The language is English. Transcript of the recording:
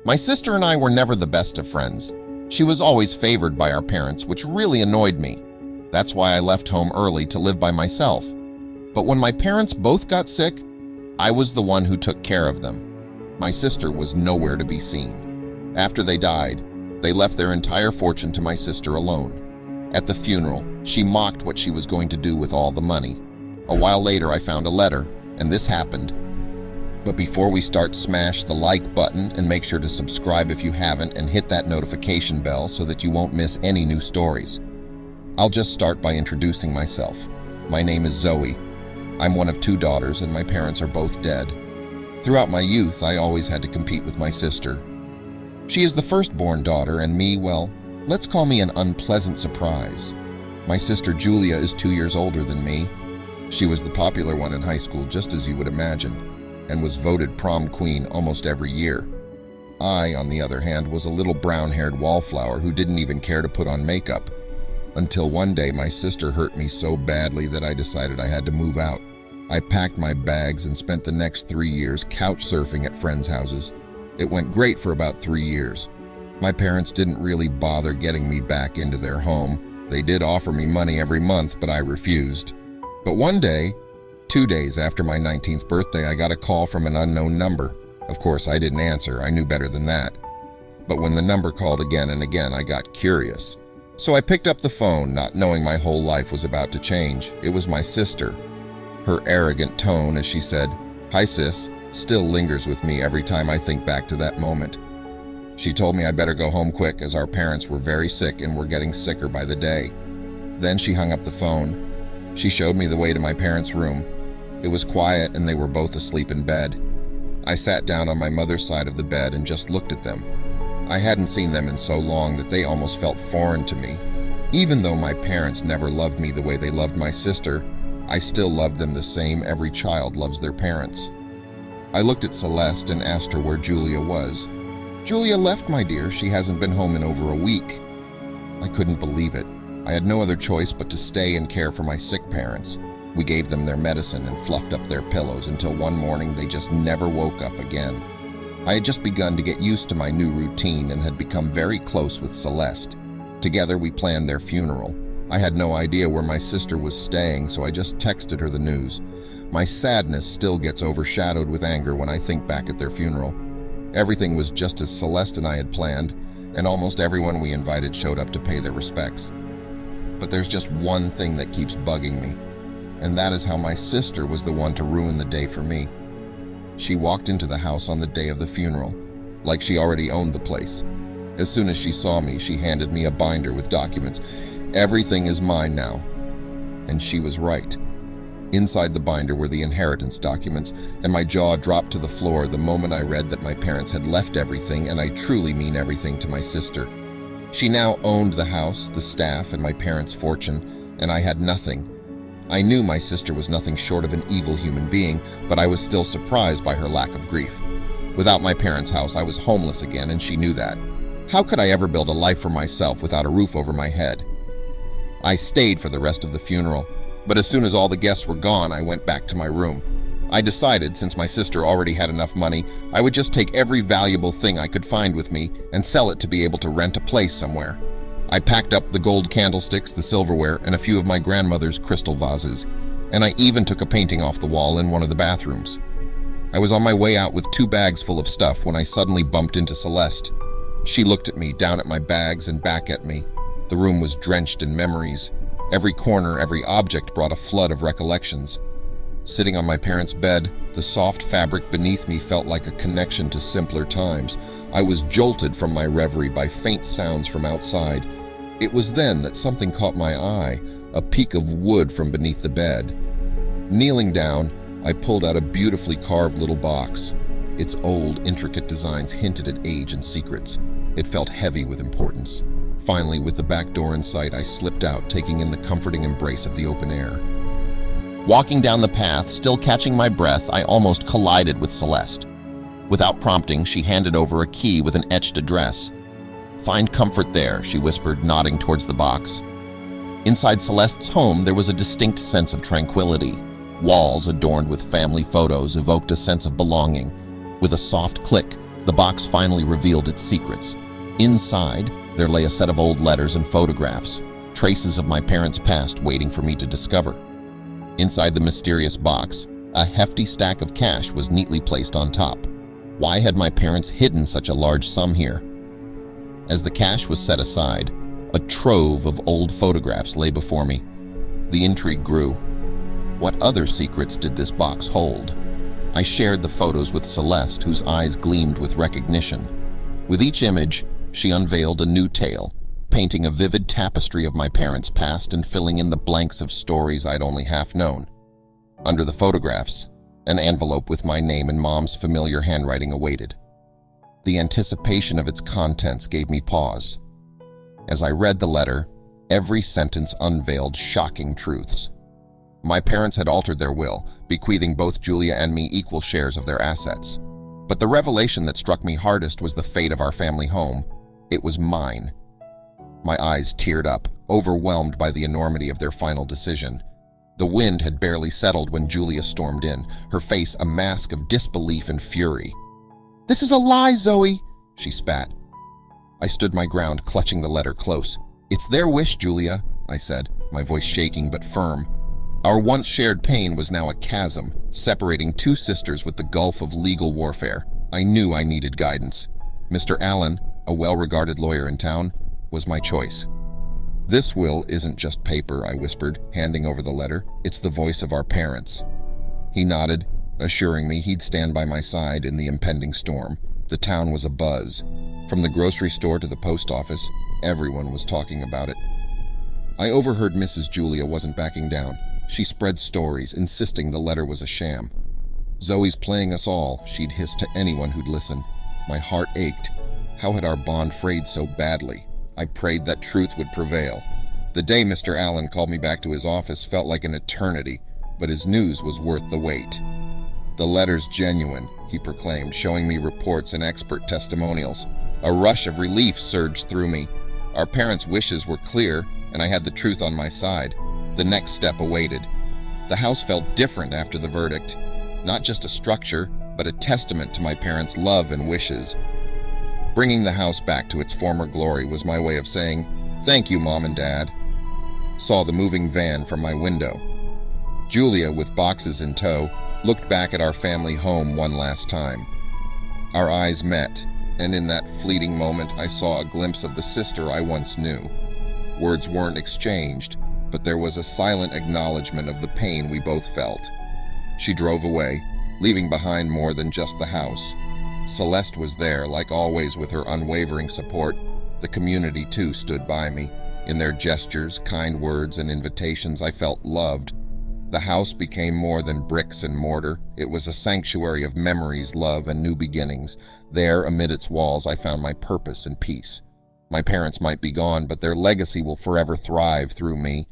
My sister and I were never the best of friends. She was always favored by our parents, which really annoyed me. That's why I left home early to live by myself. But when my parents both got sick, I was the one who took care of them. My sister was nowhere to be seen. After they died, they left their entire fortune to my sister alone. At the funeral, she mocked what she was going to do with all the money. A while later, I found a letter, and this happened. But before we start, smash the like button and make sure to subscribe if you haven't and hit that notification bell so that you won't miss any new stories. I'll just start by introducing myself. My name is Zoe. I'm one of 2 daughters and my parents are both dead. Throughout my youth, I always had to compete with my sister. She is the firstborn daughter and me, well, let's call me an unpleasant surprise. My sister Julia is 2 years older than me. She was the popular one in high school, just as you would imagine, and was voted prom queen almost every year. I, on the other hand, was a little brown-haired wallflower who didn't even care to put on makeup. Until one day my sister hurt me so badly that I decided I had to move out. I packed my bags and spent the next 3 years couch surfing at friends' houses. It went great for about 3 years. My parents didn't really bother getting me back into their home. They did offer me money every month, but I refused. But one day, 2 days after my 19th birthday, I got a call from an unknown number. Of course, I didn't answer. I knew better than that. But when the number called again and again, I got curious. So I picked up the phone, not knowing my whole life was about to change. It was my sister. Her arrogant tone as she said, "Hi sis," still lingers with me every time I think back to that moment. She told me I better go home quick as our parents were very sick and were getting sicker by the day. Then she hung up the phone. She showed me the way to my parents' room. It was quiet and they were both asleep in bed. I sat down on my mother's side of the bed and just looked at them. I hadn't seen them in so long that they almost felt foreign to me. Even though my parents never loved me the way they loved my sister, I still loved them the same every child loves their parents. I looked at Celeste and asked her where Julia was. "Julia left, my dear. She hasn't been home in over a week." I couldn't believe it. I had no other choice but to stay and care for my sick parents. We gave them their medicine and fluffed up their pillows until one morning they just never woke up again. I had just begun to get used to my new routine and had become very close with Celeste. Together we planned their funeral. I had no idea where my sister was staying, so I just texted her the news. My sadness still gets overshadowed with anger when I think back at their funeral. Everything was just as Celeste and I had planned, and almost everyone we invited showed up to pay their respects. But there's just one thing that keeps bugging me, and that is how my sister was the one to ruin the day for me. She walked into the house on the day of the funeral, like she already owned the place. As soon as she saw me, she handed me a binder with documents. "Everything is mine now." And she was right. Inside the binder were the inheritance documents, and my jaw dropped to the floor the moment I read that my parents had left everything, and I truly mean everything, to my sister. She now owned the house, the staff, and my parents' fortune, and I had nothing. I knew my sister was nothing short of an evil human being, but I was still surprised by her lack of grief. Without my parents' house, I was homeless again, and she knew that. How could I ever build a life for myself without a roof over my head? I stayed for the rest of the funeral, but as soon as all the guests were gone, I went back to my room. I decided, since my sister already had enough money, I would just take every valuable thing I could find with me and sell it to be able to rent a place somewhere. I packed up the gold candlesticks, the silverware, and a few of my grandmother's crystal vases, and I even took a painting off the wall in one of the bathrooms. I was on my way out with 2 bags full of stuff when I suddenly bumped into Celeste. She looked at me, down at my bags, and back at me. The room was drenched in memories. Every corner, every object brought a flood of recollections. Sitting on my parents' bed, the soft fabric beneath me felt like a connection to simpler times. I was jolted from my reverie by faint sounds from outside. It was then that something caught my eye, a peak of wood from beneath the bed. Kneeling down, I pulled out a beautifully carved little box. Its old, intricate designs hinted at age and secrets. It felt heavy with importance. Finally, with the back door in sight, I slipped out, taking in the comforting embrace of the open air. Walking down the path, still catching my breath, I almost collided with Celeste. Without prompting, she handed over a key with an etched address. "Find comfort there," she whispered, nodding towards the box. Inside Celeste's home, there was a distinct sense of tranquility. Walls adorned with family photos evoked a sense of belonging. With a soft click, The box finally revealed its secrets. Inside, there lay a set of old letters and photographs, traces of my parents' past waiting for me to discover. Inside the mysterious box, a hefty stack of cash was neatly placed on top. Why had my parents hidden such a large sum here? As the cash was set aside, a trove of old photographs lay before me. The intrigue grew. What other secrets did this box hold? I shared the photos with Celeste, whose eyes gleamed with recognition. With each image, she unveiled a new tale, painting a vivid tapestry of my parents' past and filling in the blanks of stories I'd only half known. Under the photographs, an envelope with my name and Mom's familiar handwriting awaited. The anticipation of its contents gave me pause. As I read the letter, every sentence unveiled shocking truths. My parents had altered their will, bequeathing both Julia and me equal shares of their assets. But the revelation that struck me hardest was the fate of our family home. It was mine. My eyes teared up, overwhelmed by the enormity of their final decision. The wind had barely settled when Julia stormed in, her face a mask of disbelief and fury. "This is a lie, Zoe," she spat. I stood my ground, clutching the letter close. "It's their wish, Julia," I said, my voice shaking but firm. Our once shared pain was now a chasm, separating two sisters with the gulf of legal warfare. I knew I needed guidance. Mr. Allen, a well-regarded lawyer in town, was my choice. "This will isn't just paper," I whispered, handing over the letter. "It's the voice of our parents." He nodded, assuring me he'd stand by my side in the impending storm. The town was abuzz. From the grocery store to the post office, everyone was talking about it. I overheard Mrs. Julia wasn't backing down. She spread stories, insisting the letter was a sham. "Zoe's playing us all," she'd hiss to anyone who'd listen. My heart ached. How had our bond frayed so badly? I prayed that truth would prevail. The day Mr. Allen called me back to his office felt like an eternity, but his news was worth the wait. "The letter's genuine," he proclaimed, showing me reports and expert testimonials. A rush of relief surged through me. Our parents' wishes were clear, and I had the truth on my side. The next step awaited. The house felt different after the verdict. Not just a structure, but a testament to my parents' love and wishes. Bringing the house back to its former glory was my way of saying, "Thank you, Mom and Dad." Saw the moving van from my window. Julia, with boxes in tow, looked back at our family home one last time. Our eyes met, and in that fleeting moment I saw a glimpse of the sister I once knew. Words weren't exchanged, but there was a silent acknowledgement of the pain we both felt. She drove away, leaving behind more than just the house. Celeste was there, like always, with her unwavering support. The community, too, stood by me. In their gestures, kind words, and invitations, I felt loved. The house became more than bricks and mortar. It was a sanctuary of memories, love, and new beginnings. There, amid its walls, I found my purpose and peace. My parents might be gone, but their legacy will forever thrive through me.